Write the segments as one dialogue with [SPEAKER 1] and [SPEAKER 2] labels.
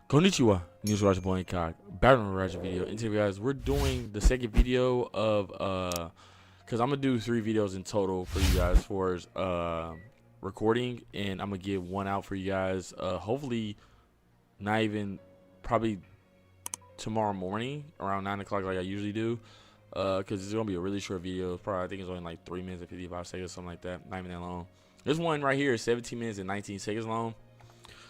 [SPEAKER 1] Konnichiwa, news watch boy INCOG. Back on the reaction video. And today, guys, we're doing the second video of because I'm gonna do 3 videos in total for you guys for recording, and I'm gonna give one out for you guys. Hopefully, not even probably tomorrow morning around 9 o'clock like I usually do. Because it's gonna be a really short video. It's probably, I think it's only like 3 minutes and 55 seconds, something like that. Not even that long. This one right here is 17 minutes and 19 seconds long.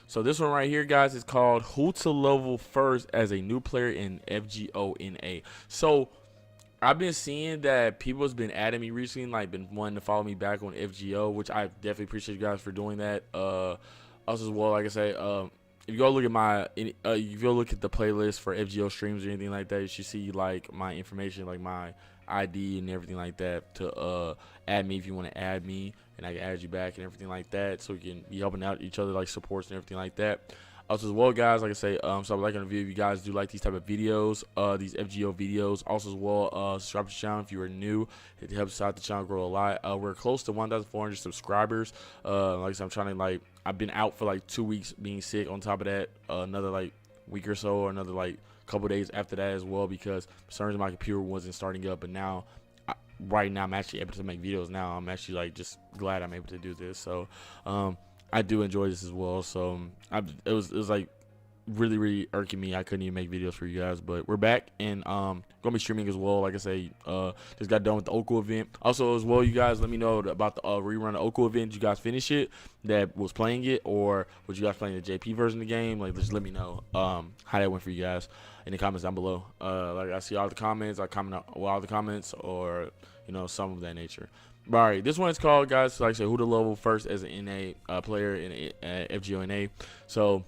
[SPEAKER 1] So this one right here, guys, is called Who to Level First as a New Player in FGO NA. So I've been seeing that people's been adding me recently, like been wanting to follow me back on FGO, which I definitely appreciate you guys for doing that. Also as well, like I say, if you go look at my, if you go look at the playlist for FGO streams or anything like that, you should see like my information, like my ID and everything like that to add me if you want to add me, and I can add you back and everything like that, so we can be helping out each other, like supports and everything like that. Also as well, guys, like I say, so I would like to review if you guys do like these type of videos, these FGO videos. Also as well, subscribe to the channel if you are new. It helps out the channel grow a lot. We're close to 1,400 subscribers. Like I said, I'm trying to, like, I've been out for like 2 weeks being sick. On top of that, another like week or so, or another like couple days after that as well, because for some reason my computer wasn't starting up. But now, right now, I'm actually able to make videos. Now I'm actually like just glad I'm able to do this. So I do enjoy this as well. So it was like really irking me. I couldn't even make videos for you guys, but we're back, and gonna be streaming as well. Like I say, just got done with the Oko event. Also as well, you guys let me know about the rerun of Oko event. Did you guys finish it? That was playing it, or was you guys playing the JP version of the game? Like, just let me know how that went for you guys in the comments down below. Like, I see all the comments. I comment on all the comments, or some of that nature. But, all right, this one is called, guys, like I said, Who to Level First as an NA player in FGO NA. So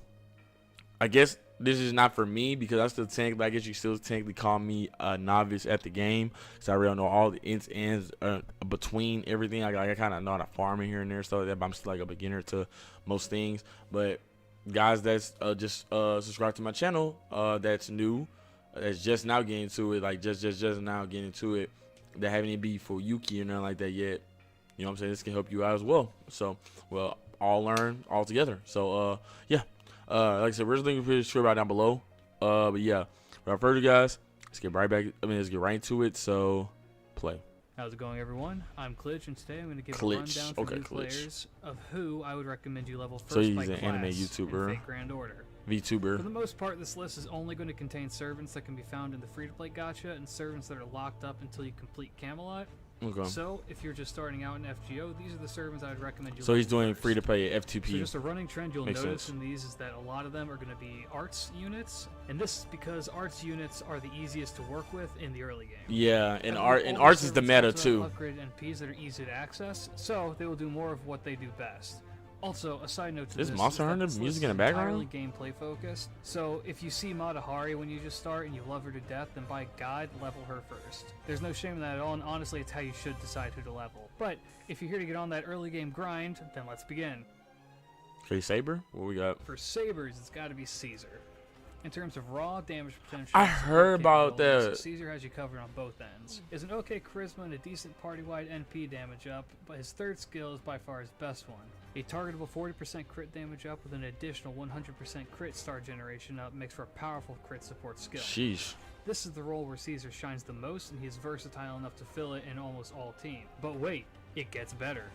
[SPEAKER 1] I guess this is not for me, because I still technically, I guess you still technically call me a novice at the game, so I really don't know all the ins and ends between everything. I kind of know how to farm in here and there, so that, but I'm still like a beginner to most things. But guys, that's just subscribe to my channel, that's new, that's just now getting into it, like just now getting into it, that haven't even be for Yuki or nothing like that yet. You know what I'm saying? This can help you out as well. So we'll all learn all together. So yeah. Like I said, we're just looking pretty sure about down below. But yeah, without further, guys, let's get right back. Let's get right into it. So, play.
[SPEAKER 2] How's it going, everyone? I'm Klitch, and today I'm going to give a rundown for new players of who I would recommend you level first. So he's an anime YouTuber, fake grand order. VTuber. For the most part, this list is only going to contain servants that can be found in the free-to-play gacha and servants that are locked up until you complete Camelot. Okay. So, if you're just starting out in FGO, these are the servants I would recommend you. So he's doing free to play FTP. So just a running trend you'll notice in these is that a lot of them are going to be arts units, and this is because arts units are the easiest to work with in the early game. Yeah, and arts is the meta too. Upgraded NPs that are easy to access, so they will do more of what they do best. Also, a side note to this, Monster Hunter music in the background? Entirely gameplay focused. So if you see Matahari when you just start and you love her to death, then by God, level her first. There's no shame in that at all, and honestly, it's how you should decide who to level. But if you're here to get on that early game grind, then let's begin. Okay, Saber, what we got? For Sabers, it's got to be Caesar. In terms of raw damage potential, I heard about that. Caesar has you covered on both ends. Is an okay charisma and a decent party-wide NP damage up, but his third skill is by far his best one. A targetable 40% crit damage up with an additional 100% crit star generation up makes for a powerful crit support skill. Sheesh. This is the role where Caesar shines the most, and he is versatile enough to fill it in almost all teams. But wait, it gets better.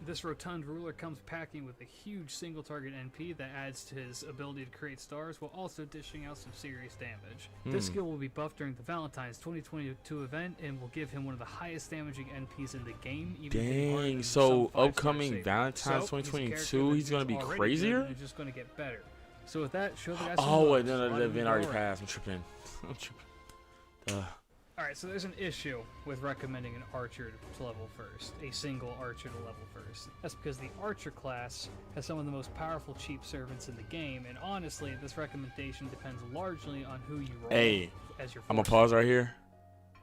[SPEAKER 2] This rotund ruler comes packing with a huge single target NP that adds to his ability to create stars while also dishing out some serious damage. This skill will be buffed during the Valentine's 2022 event and will give him one of the highest damaging NPs in the game. Dang, so upcoming Valentine's 2022, he's going to be crazier? He's just going to get better. So with that, show the guys. Oh, wait, no, the event already passed. I'm tripping. I'm tripping. Alright, so there's an issue with recommending an archer to level first, a single archer to level first. That's because the archer class has some of the most powerful cheap servants in the game, and honestly, this recommendation depends largely on who you roll as your first. I'm gonna pause right here.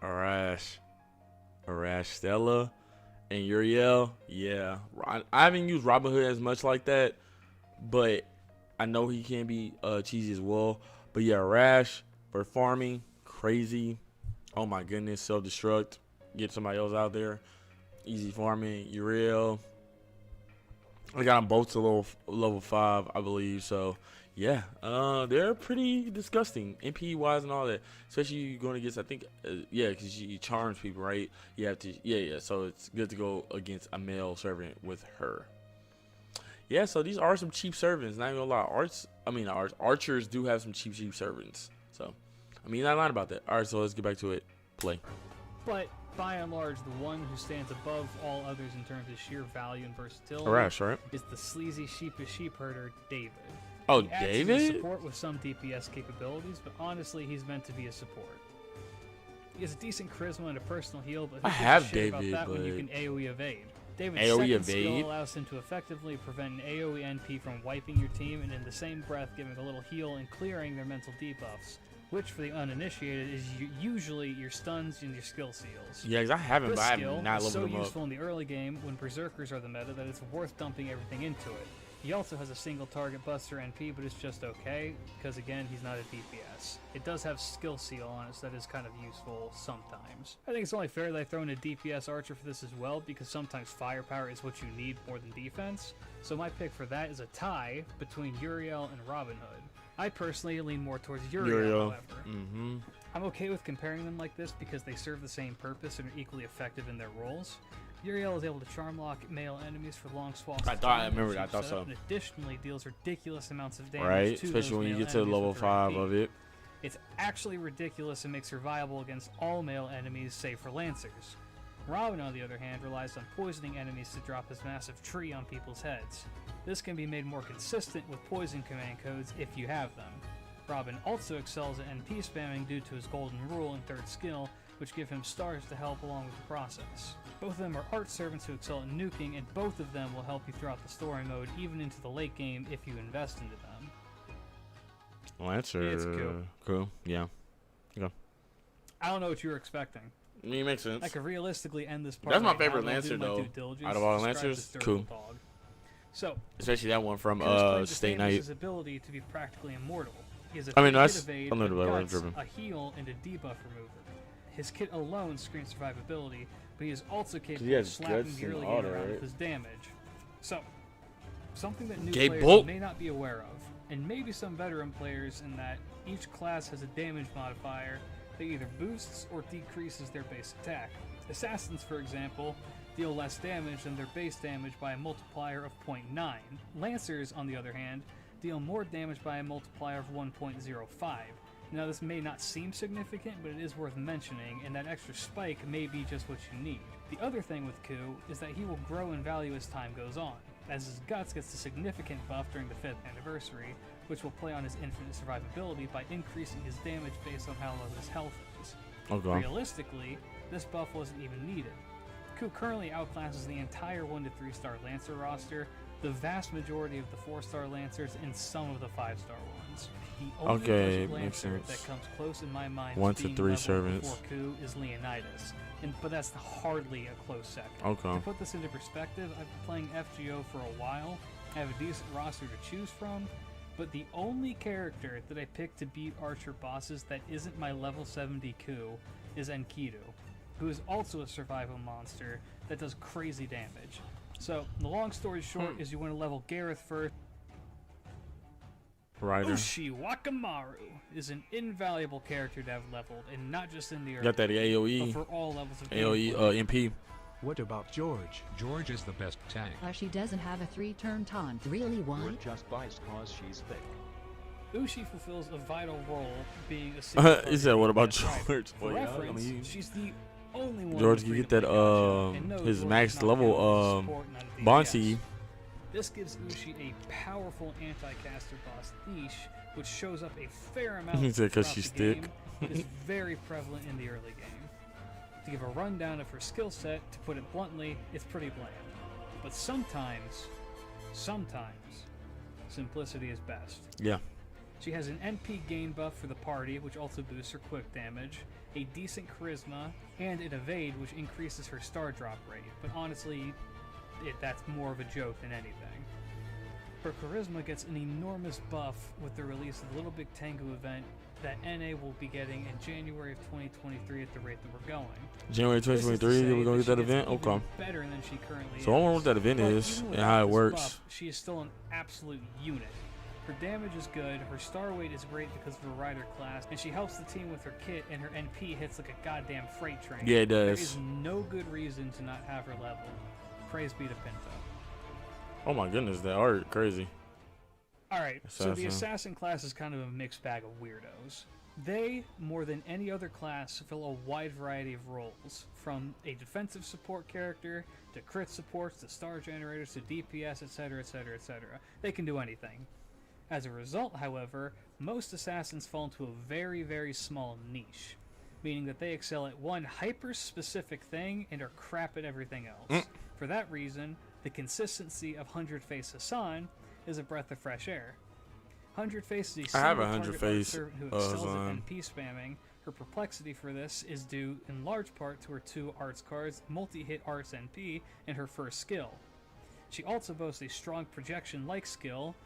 [SPEAKER 2] Arash, Stella, and Uriel. Yeah, I haven't used Robin Hood as much like that, but I know he can be cheesy as well. But yeah, Arash for farming, crazy. Oh my goodness, self-destruct. Get somebody else out there. Easy farming. Uriel.
[SPEAKER 1] I got them both to level 5, I believe. So yeah, they're pretty disgusting, MP wise and all that. Especially going against, I think, yeah, because she charms people, right? You have to, yeah. So it's good to go against a male servant with her. Yeah, so these are some cheap servants. Not even gonna lie, archers do have some cheap servants. So, I mean, not lying about that. All right, so let's get back to it. Play.
[SPEAKER 2] But by and large, the one who stands above all others in terms of sheer value and versatility
[SPEAKER 1] right.
[SPEAKER 2] is the sleazy, sheepish sheep herder, David.
[SPEAKER 1] Oh,
[SPEAKER 2] he adds
[SPEAKER 1] David?
[SPEAKER 2] Support with some DPS capabilities, but honestly, he's meant to be a support. He has a decent charisma and a personal heal, but who
[SPEAKER 1] I have
[SPEAKER 2] gives a shit
[SPEAKER 1] David,
[SPEAKER 2] about that
[SPEAKER 1] but
[SPEAKER 2] when you can AoE evade? David's
[SPEAKER 1] AoE
[SPEAKER 2] second
[SPEAKER 1] evade
[SPEAKER 2] skill allows him to effectively prevent an AoE NP from wiping your team, and in the same breath giving a little heal and clearing their mental debuffs, which for the uninitiated is usually your stuns and your skill seals.
[SPEAKER 1] Yeah, because I haven't,
[SPEAKER 2] this
[SPEAKER 1] but I
[SPEAKER 2] skill
[SPEAKER 1] have not
[SPEAKER 2] is
[SPEAKER 1] leveled
[SPEAKER 2] so
[SPEAKER 1] them up.
[SPEAKER 2] useful in the early game when Berserkers are the meta that it's worth dumping everything into it. He also has a single target buster NP, but it's just okay, because again, he's not a DPS. It does have skill seal on it, so that is kind of useful sometimes. I think it's only fair that I throw in a DPS archer for this as well, because sometimes firepower is what you need more than defense. So my pick for that is a tie between Uriel and Robin Hood. I personally lean more towards Uriel, however. I'm okay with comparing them like this because they serve the same purpose and are equally effective in their roles. Uriel is able to charm lock male enemies for long swaths of time.
[SPEAKER 1] I thought so.
[SPEAKER 2] And additionally deals ridiculous amounts of damage
[SPEAKER 1] Right,
[SPEAKER 2] to
[SPEAKER 1] especially
[SPEAKER 2] those
[SPEAKER 1] when you
[SPEAKER 2] male
[SPEAKER 1] get to
[SPEAKER 2] enemies
[SPEAKER 1] level
[SPEAKER 2] with her
[SPEAKER 1] 5
[SPEAKER 2] MP.
[SPEAKER 1] of it.
[SPEAKER 2] It's actually ridiculous and makes her viable against all male enemies save for Lancers. Robin, on the other hand, relies on poisoning enemies to drop his massive tree on people's heads. This can be made more consistent with poison command codes if you have them. Robin also excels at NP spamming due to his golden rule and third skill, which give him stars to help along with the process. Both of them are art servants who excel at nuking, and both of them will help you throughout the story mode, even into the late game if you invest into them.
[SPEAKER 1] Lancer.
[SPEAKER 2] It's
[SPEAKER 1] cool. Yeah. Okay.
[SPEAKER 2] I don't know what you were expecting.
[SPEAKER 1] I mean, it makes sense.
[SPEAKER 2] I could realistically end this part.
[SPEAKER 1] That's my
[SPEAKER 2] right
[SPEAKER 1] favorite
[SPEAKER 2] now,
[SPEAKER 1] Lancer,
[SPEAKER 2] though.
[SPEAKER 1] though. Out of all the Lancers, cool.
[SPEAKER 2] Dog. So,
[SPEAKER 1] especially that one from State Knight.
[SPEAKER 2] His ability to be practically immortal. He has a
[SPEAKER 1] that's
[SPEAKER 2] evade,
[SPEAKER 1] a little bit
[SPEAKER 2] guts, a heal, and a debuff remover. His kit alone screams survivability, but he is also capable of slapping the early game around with his damage. So, something that new players may not be aware of, and maybe some veteran players, in that each class has a damage modifier that either boosts or decreases their base attack. Assassins, for example, deal less damage than their base damage by a multiplier of 0.9. Lancers, on the other hand, deal more damage by a multiplier of 1.05. Now, this may not seem significant, but it is worth mentioning, and that extra spike may be just what you need. The other thing with Ku is that he will grow in value as time goes on, as his guts gets a significant buff during the 5th anniversary, which will play on his infinite survivability by increasing his damage based on how low his health is.
[SPEAKER 1] Okay.
[SPEAKER 2] Realistically, this buff wasn't even needed. Ku currently outclasses the entire 1 to 3 star Lancer roster, the vast majority of the 4-star Lancers, and some of the 5-star ones. The only Lancer that comes close in my mind
[SPEAKER 1] 1 to 3 servants
[SPEAKER 2] before Ku is Leonidas, but that's hardly a close second.
[SPEAKER 1] Okay.
[SPEAKER 2] To put this into perspective, I've been playing FGO for a while. I have a decent roster to choose from, but the only character that I pick to beat Archer bosses that isn't my level 70 Ku is Enkidu, who is also a survival monster that does crazy damage. So, the long story short is you want to level Gareth first. Ushi Wakamaru is an invaluable character to have leveled, and not just in the early,
[SPEAKER 1] got that AoE,
[SPEAKER 2] but for all levels of
[SPEAKER 1] AoE MP.
[SPEAKER 3] What about George? George is the best tank.
[SPEAKER 4] She doesn't have a 3-turn taunt. Really, why?
[SPEAKER 5] Or just buys cause she's thick.
[SPEAKER 2] Ushi fulfills a vital role being a single
[SPEAKER 1] He said, what about George?
[SPEAKER 2] For reference, she's the only one
[SPEAKER 1] George can get that his max level Bonsi.
[SPEAKER 2] This gives Ushi a powerful anti-caster boss leash, which shows up a fair amount
[SPEAKER 1] because she's thick.
[SPEAKER 2] It is very prevalent in the early game. To give a rundown of her skill set, to put it bluntly, it's pretty bland. But sometimes, simplicity is best.
[SPEAKER 1] Yeah.
[SPEAKER 2] She has an NP gain buff for the party, which also boosts her quick damage, a decent charisma, and an evade, which increases her star drop rate. But honestly, that's more of a joke than anything. Her charisma gets an enormous buff with the release of the Little Big Tango event that NA will be getting in January of 2023 at the rate that we're going.
[SPEAKER 1] January 2023, we're going to get that event? Okay.
[SPEAKER 2] Better than she currently
[SPEAKER 1] so I wonder what that event is and how it works.
[SPEAKER 2] Buff, she is still an absolute unit. Her damage is good, her star weight is great because of her rider class, and she helps the team with her kit, and her NP hits like a goddamn freight train.
[SPEAKER 1] Yeah, it does.
[SPEAKER 2] There is no good reason to not have her leveled. Praise be to Pinto.
[SPEAKER 1] Oh my goodness, that art, crazy.
[SPEAKER 2] Alright, so the assassin class is kind of a mixed bag of weirdos. They, more than any other class, fill a wide variety of roles, from a defensive support character, to crit supports, to star generators, to DPS, etc, etc, etc. They can do anything. As a result, however, most assassins fall into a very, very small niche, meaning that they excel at one hyper-specific thing and are crap at everything else. For that reason, the consistency of 100 Face Hassan is a breath of fresh air. 100 Face is a single target servant who excels at NP spamming. Her perplexity for this is due in large part to her 2 arts cards, multi-hit arts NP, and her first skill. She also boasts a strong projection-like skill,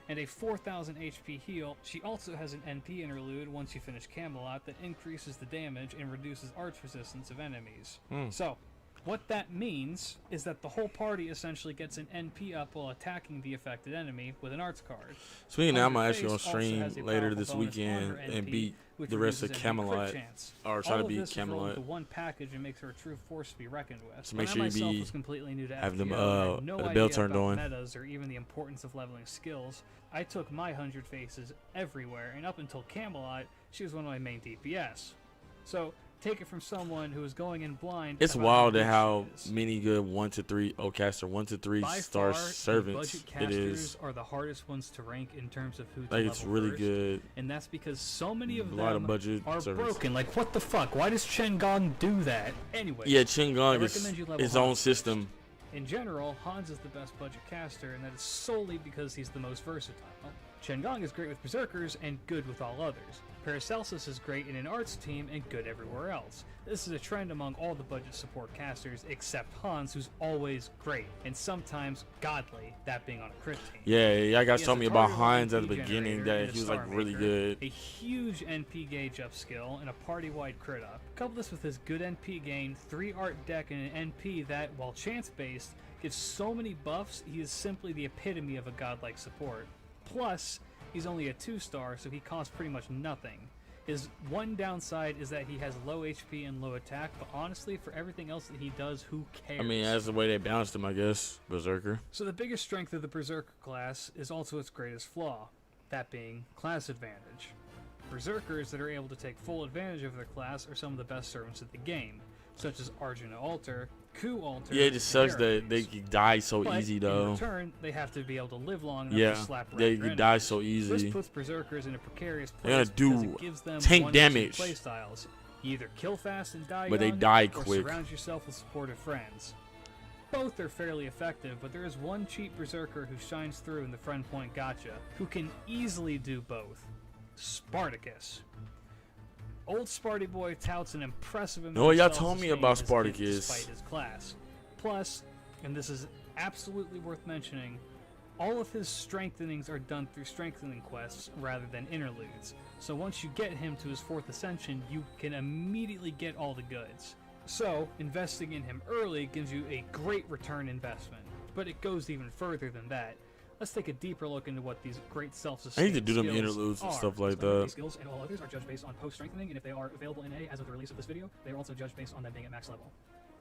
[SPEAKER 2] and a 4000 HP heal. She also has an NP interlude once you finish Camelot that increases the damage and reduces arch resistance of enemies. So, what that means is that the whole party essentially gets an NP up while attacking the affected enemy with an arts card.
[SPEAKER 1] Speaking of, I'm actually going to stream later this weekend and beat the rest of Camelot, or try to beat Camelot.
[SPEAKER 2] One package and makes her a true force to be reckoned with.
[SPEAKER 1] So make sure you be
[SPEAKER 2] completely new to
[SPEAKER 1] have them
[SPEAKER 2] no
[SPEAKER 1] the bell turned on.
[SPEAKER 2] Metas or even the importance of leveling skills. I took my 100 Faces everywhere, and up until Camelot, she was one of my main DPS. So take it from someone who is going in blind.
[SPEAKER 1] It's wild at how many good 1 to 3 caster 1 to 3 star servants
[SPEAKER 2] budget casters
[SPEAKER 1] it is.
[SPEAKER 2] Are the hardest ones to rank in terms of who to
[SPEAKER 1] like it's really
[SPEAKER 2] first.
[SPEAKER 1] Good,
[SPEAKER 2] and that's because so many of
[SPEAKER 1] a
[SPEAKER 2] them
[SPEAKER 1] lot of budget
[SPEAKER 2] are
[SPEAKER 1] servants.
[SPEAKER 2] broken. Like, what the fuck? Why does Chen Gong do that? Anyway,
[SPEAKER 1] yeah, Chen Gong is its own system.
[SPEAKER 2] In general, Hans is the best budget caster, and that is solely because he's the most versatile. Chen Gong is great with Berserkers and good with all others. Paracelsus is great in an arts team and good everywhere else. This is a trend among all the budget support casters except Hans, who's always great and sometimes godly, that being on a crit team.
[SPEAKER 1] Yeah, you guys told me about Hans at the beginning that he was like really good.
[SPEAKER 2] A huge NP gauge up skill and a party-wide crit up. Couple this with his good NP gain, 3 art deck, and an NP that, while chance-based, gives so many buffs, he is simply the epitome of a godlike support. Plus, he's only a 2-star, so he costs pretty much nothing. His one downside is that he has low HP and low attack, but honestly, for everything else that he does, who cares?
[SPEAKER 1] I mean, that's the way they balanced him, I guess. Berserker.
[SPEAKER 2] So the biggest strength of the Berserker class is also its greatest flaw, that being class advantage. Berserkers that are able to take full advantage of their class are some of the best servants of the game, such as Arjuna Alter, Ku Alter.
[SPEAKER 1] Yeah, it just sucks that they die so easy though.
[SPEAKER 2] In return, they have to be able to live long enough to slap
[SPEAKER 1] they die so easy.
[SPEAKER 2] This puts Berserkers in a precarious place.
[SPEAKER 1] They're gonna do
[SPEAKER 2] it gives them
[SPEAKER 1] tank damage.
[SPEAKER 2] Play styles. You either kill fast and die
[SPEAKER 1] but
[SPEAKER 2] young,
[SPEAKER 1] they die
[SPEAKER 2] or
[SPEAKER 1] quick.
[SPEAKER 2] surround yourself with supportive friends. Both are fairly effective, but there is one cheap Berserker who shines through in the friend point gotcha, who can easily do both. Spartacus. Old Sparty Boy touts an impressive amount
[SPEAKER 1] No, y'all
[SPEAKER 2] of
[SPEAKER 1] told me
[SPEAKER 2] self-sustain
[SPEAKER 1] about
[SPEAKER 2] in his kit
[SPEAKER 1] Spartacus.
[SPEAKER 2] despite his class. Plus, and this is absolutely worth mentioning, all of his strengthenings are done through strengthening quests rather than interludes. So once you get him to his 4th ascension, you can immediately get all the goods. So, investing in him early gives you a great return investment. But it goes even further than that. Let's take a deeper look into what these great self-sustaining
[SPEAKER 1] I need to do them interludes and stuff like that.
[SPEAKER 2] These skills and all others are judged based on post-strengthening, and if they are available in A as of the release of this video, they are also judged based on them being at max level.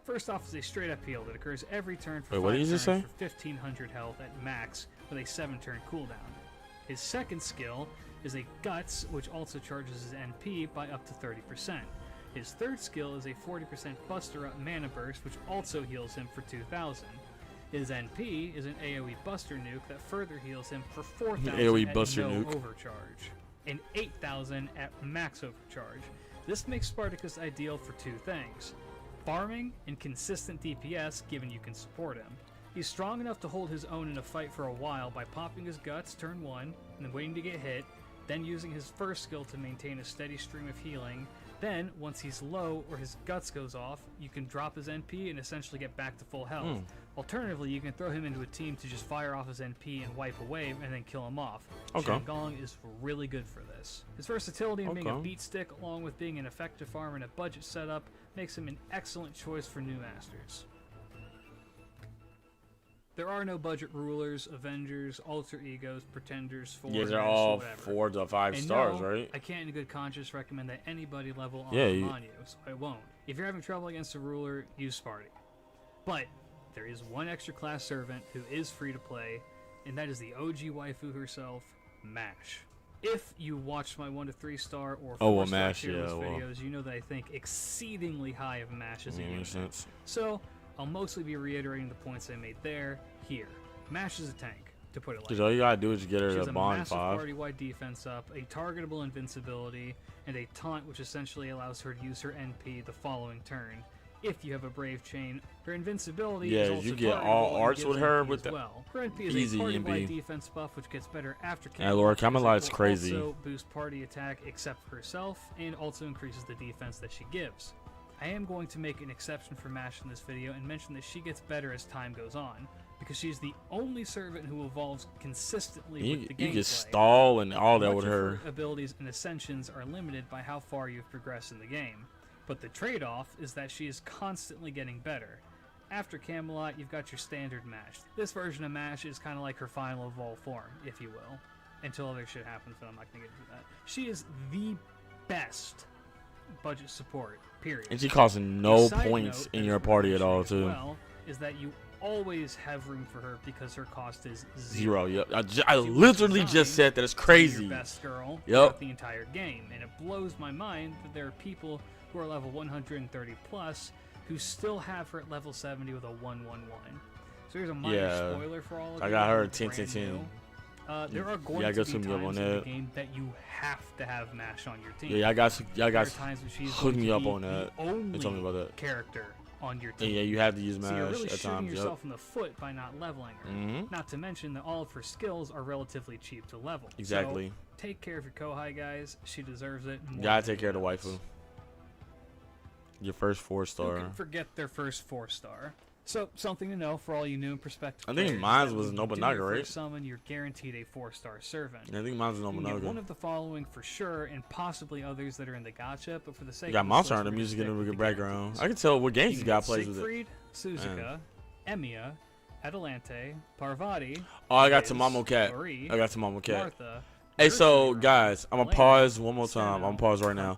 [SPEAKER 2] First off is a straight-up heal that occurs every turn for 5 turns for 1500 health at max with a 7-turn cooldown. His second skill is a Guts, which also charges his NP by up to 30%. His third skill is a 40% Buster Up Mana Burst, which also heals him for 2000. His NP is an AoE Buster Nuke that further heals him for 4000
[SPEAKER 1] AoE
[SPEAKER 2] at
[SPEAKER 1] Buster
[SPEAKER 2] no
[SPEAKER 1] Nuke.
[SPEAKER 2] overcharge, and 8000 at max overcharge. This makes Spartacus ideal for 2 things: farming and consistent DPS, given you can support him. He's strong enough to hold his own in a fight for a while by popping his Guts turn 1, and then waiting to get hit, then using his first skill to maintain a steady stream of healing, Then, once he's low or his guts goes off, you can drop his NP and essentially get back to full health. Alternatively, you can throw him into a team to just fire off his NP and wipe away and then kill him off. Shandong is really good for this. His versatility in being a beat stick, along with being an effective farmer in a budget setup, makes him an excellent choice for new masters. There are no budget rulers, Avengers, alter egos, pretenders, foreigners,
[SPEAKER 1] they're all
[SPEAKER 2] whatever.
[SPEAKER 1] 4 to 5 stars, right?
[SPEAKER 2] I can't in good conscience recommend that anybody level on you, so I won't. If you're having trouble against a ruler, use Sparty. But there is one extra class servant who is free to play, and that is the OG waifu herself, Mash. If you watched my 1 to 3 star or 4 star tier list videos, you know that I think exceedingly high of Mash as a unit. So I'll mostly be reiterating the points I made there, here. Mash is a tank, to put it like that.
[SPEAKER 1] All you gotta do is get her to bond 5.
[SPEAKER 2] She has a massive party-wide defense up, a targetable invincibility, and a taunt which essentially allows her to use her NP the following turn. If you have a brave chain, her invincibility is also
[SPEAKER 1] you get all arts with her with the
[SPEAKER 2] Her NP is
[SPEAKER 1] easy
[SPEAKER 2] a party-wide
[SPEAKER 1] NP.
[SPEAKER 2] defense buff which gets better after
[SPEAKER 1] Lord Kyrielight crazy.
[SPEAKER 2] Also boost party attack except for herself, and also increases the defense that she gives. I am going to make an exception for Mash in this video and mention that she gets better as time goes on, because she's the only servant who evolves consistently with the gameplay.
[SPEAKER 1] You can stall and all that with her.
[SPEAKER 2] Abilities and ascensions are limited by how far you've progressed in the game, but the trade-off is that she is constantly getting better. After Camelot, you've got your standard Mash. This version of Mash is kind of like her final evolved form, if you will, until other shit happens, but I'm not going to get into that. She is the best budget support, period.
[SPEAKER 1] And she costs no points in your party at all, too.
[SPEAKER 2] Well, is that you always have room for her because her cost is
[SPEAKER 1] 0. Yep. I literally just said that. It's crazy.
[SPEAKER 2] Your best girl throughout the entire game, and it blows my mind that there are people who are level 130 plus who still have her at level 70 with a 111. So here's a minor spoiler for all of you.
[SPEAKER 1] I got her 10-10-10.
[SPEAKER 2] There are going to be times in the game that you have to have Mash on your team.
[SPEAKER 1] Yeah, y'all got
[SPEAKER 2] times when she's
[SPEAKER 1] hook me up on
[SPEAKER 2] that.
[SPEAKER 1] They told me about that.
[SPEAKER 2] Character on your team.
[SPEAKER 1] Yeah, you have to use Mash
[SPEAKER 2] so you're really
[SPEAKER 1] at
[SPEAKER 2] shooting
[SPEAKER 1] times.
[SPEAKER 2] yourself in the foot by not leveling her. Not to mention that all of her skills are relatively cheap to level.
[SPEAKER 1] Exactly.
[SPEAKER 2] So take care of your Kohai, guys. She deserves it.
[SPEAKER 1] You gotta take care of the waifu. Your first 4-star.
[SPEAKER 2] Who can forget their first 4-star? So, something to know for all you new and prospective
[SPEAKER 1] I think mine was Nobunaga, right?
[SPEAKER 2] Summon, you're guaranteed a 4-star servant.
[SPEAKER 1] I think mine's Nobunaga.
[SPEAKER 2] One of the following for sure, and possibly others that are in the gacha, but for the sake
[SPEAKER 1] you got
[SPEAKER 2] of
[SPEAKER 1] Monster Hunter music in a good background. I can tell what games you got plays with it.
[SPEAKER 2] Siegfried, Suzuka, Emiya, Adelante, Parvati.
[SPEAKER 1] Oh, I got Tamamo Cat.
[SPEAKER 2] Marie,
[SPEAKER 1] I got Tamamo Cat.
[SPEAKER 2] Martha,
[SPEAKER 1] Hey, so guys, I'm gonna pause one more time. I'm gonna pause right now.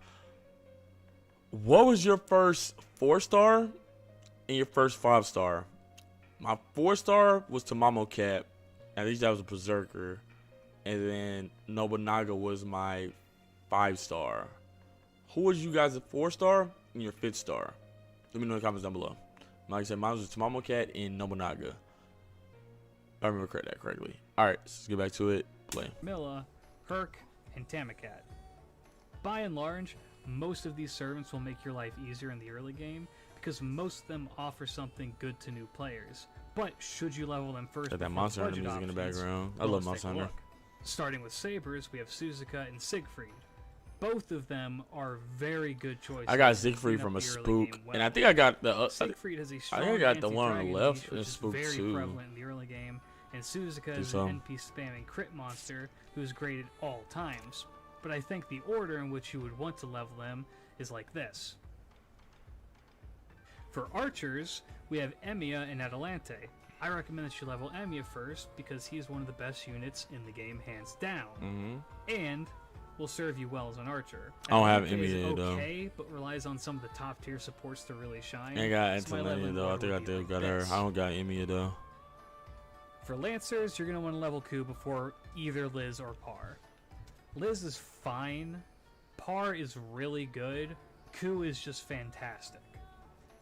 [SPEAKER 1] What was your first 4-star and your first 5-star? My 4-star was Tamamo Cat. At least that was a Berserker. And then Nobunaga was my 5-star. Who was you guys at 4-star and your 5th star? Let me know in the comments down below. Like I said, mine was Tamamo Cat and Nobunaga. If I remember that correctly. Alright, let's get back to it. Play.
[SPEAKER 2] Milla, Herc, and Tamakat. By and large, most of these servants will make your life easier in the early game, because most of them offer something good to new players. But should you level them first?
[SPEAKER 1] Got that Monster Hunter music in the background. I love Monster Hunter.
[SPEAKER 2] Starting with Sabers, we have Suzuka and Siegfried. Both of them are very good choices.
[SPEAKER 1] I got Siegfried from a Spook, and I think I got the.
[SPEAKER 2] Siegfried has a strong
[SPEAKER 1] I think I got the one on the left
[SPEAKER 2] in
[SPEAKER 1] Spook
[SPEAKER 2] very
[SPEAKER 1] too.
[SPEAKER 2] Prevalent in the early game, and Suzuka is an NP spamming crit monster who is great at all times. But I think the order in which you would want to level them is like this. For archers, we have Emiya and Adelante. I recommend that you level Emiya first because he's one of the best units in the game, hands down, and will serve you well as an archer.
[SPEAKER 1] I don't have Emiya
[SPEAKER 2] though, but relies on some of the top tier supports to really shine.
[SPEAKER 1] I got Antonia though. I think I did got her. I don't got Emiya though.
[SPEAKER 2] For Lancers, you're gonna want to level Ku before either Liz or Par. Liz is fine. Par is really good. Ku is just fantastic.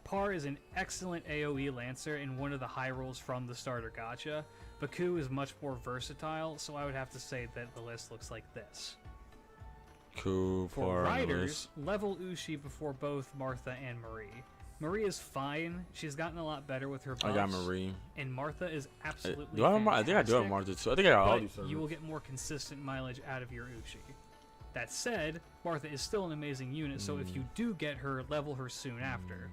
[SPEAKER 2] Par is an excellent AoE Lancer and one of the high rolls from the starter gacha, but Ku is much more versatile, so I would have to say that the list looks like this.
[SPEAKER 1] Ku,
[SPEAKER 2] For
[SPEAKER 1] Par,
[SPEAKER 2] Riders, level Ushi before both Martha and Marie. Marie is fine. She's gotten a lot better with her buffs.
[SPEAKER 1] I got Marie.
[SPEAKER 2] And Martha is absolutely
[SPEAKER 1] I think I do have Martha too. I think I got all these.
[SPEAKER 2] You will get more consistent mileage out of your Uchi. That said, Martha is still an amazing unit, so if you do get her, level her soon after.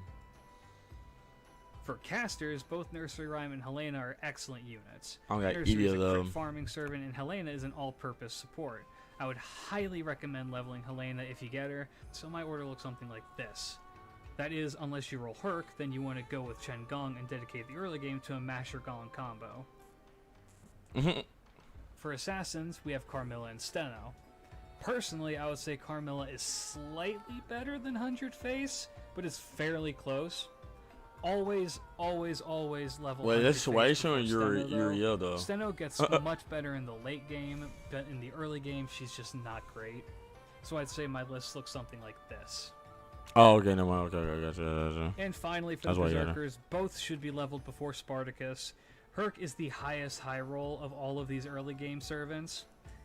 [SPEAKER 2] For casters, both Nursery Rhyme and Helena are excellent units. Nursery is a crit farming servant, and Helena is an all-purpose support. I would highly recommend leveling Helena if you get her, so my order looks something like this. That is, unless you roll Herc, then you want to go with Chen Gong and dedicate the early game to a Masher Gong combo. For assassins, we have Carmilla and Steno. Personally, I would say Carmilla is slightly better than 100 Face, but it's fairly close. Always level.
[SPEAKER 1] Well, that's why you're showing Uriel though.
[SPEAKER 2] Steno gets much better in the late game, but in the early game, she's just not great. So I'd say my list looks something like this.
[SPEAKER 1] Oh, okay, no, okay, gotcha.
[SPEAKER 2] And finally, for the Berserkers, both should be leveled before Spartacus. Herc is the highest high roll of all of these early game servants,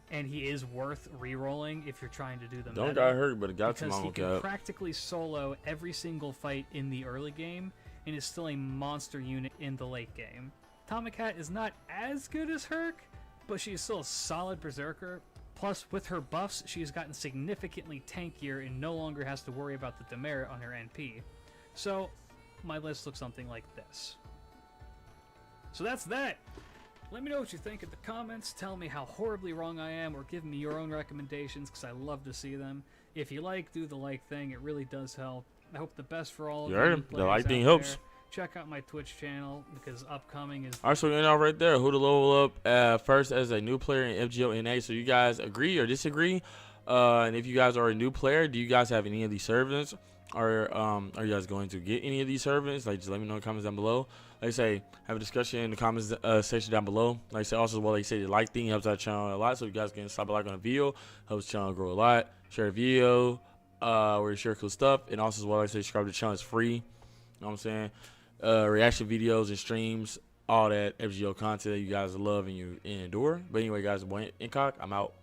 [SPEAKER 2] and he is worth re-rolling if you're trying to do the
[SPEAKER 1] Don't
[SPEAKER 2] meta,
[SPEAKER 1] got hurt, but it got
[SPEAKER 2] because he can practically solo every single fight in the early game, and is still a monster unit in the late game. Tomcat is not as good as Herc, but she is still a solid Berserker. Plus, with her buffs, she has gotten significantly tankier and no longer has to worry about the demerit on her NP. So, my list looks something like this. So that's that! Let me know what you think in the comments, tell me how horribly wrong I am, or give me your own recommendations, because I love to see them. If you like, do the like thing, it really does help. I hope the best for all of you.
[SPEAKER 1] The like thing helps.
[SPEAKER 2] Check out my Twitch channel, because upcoming is...
[SPEAKER 1] Alright, so we're going right there. Who to level up first as a new player in FGO NA. So you guys agree or disagree? And if you guys are a new player, do you guys have any of these servants? Or are you guys going to get any of these servants? Like, just let me know in the comments down below. Like I say, have a discussion in the comments section down below. Like I say, also, well, like I say, the like thing helps our channel a lot. So you guys can slap a like on the video. Helps the channel grow a lot. Share a video. Where you share cool stuff. And also, as well, like I say, subscribe to the channel. It's free. You know what I'm saying? Reaction videos and streams. All that FGO content that you guys love and you endure. But anyway, guys, INCOG, I'm out.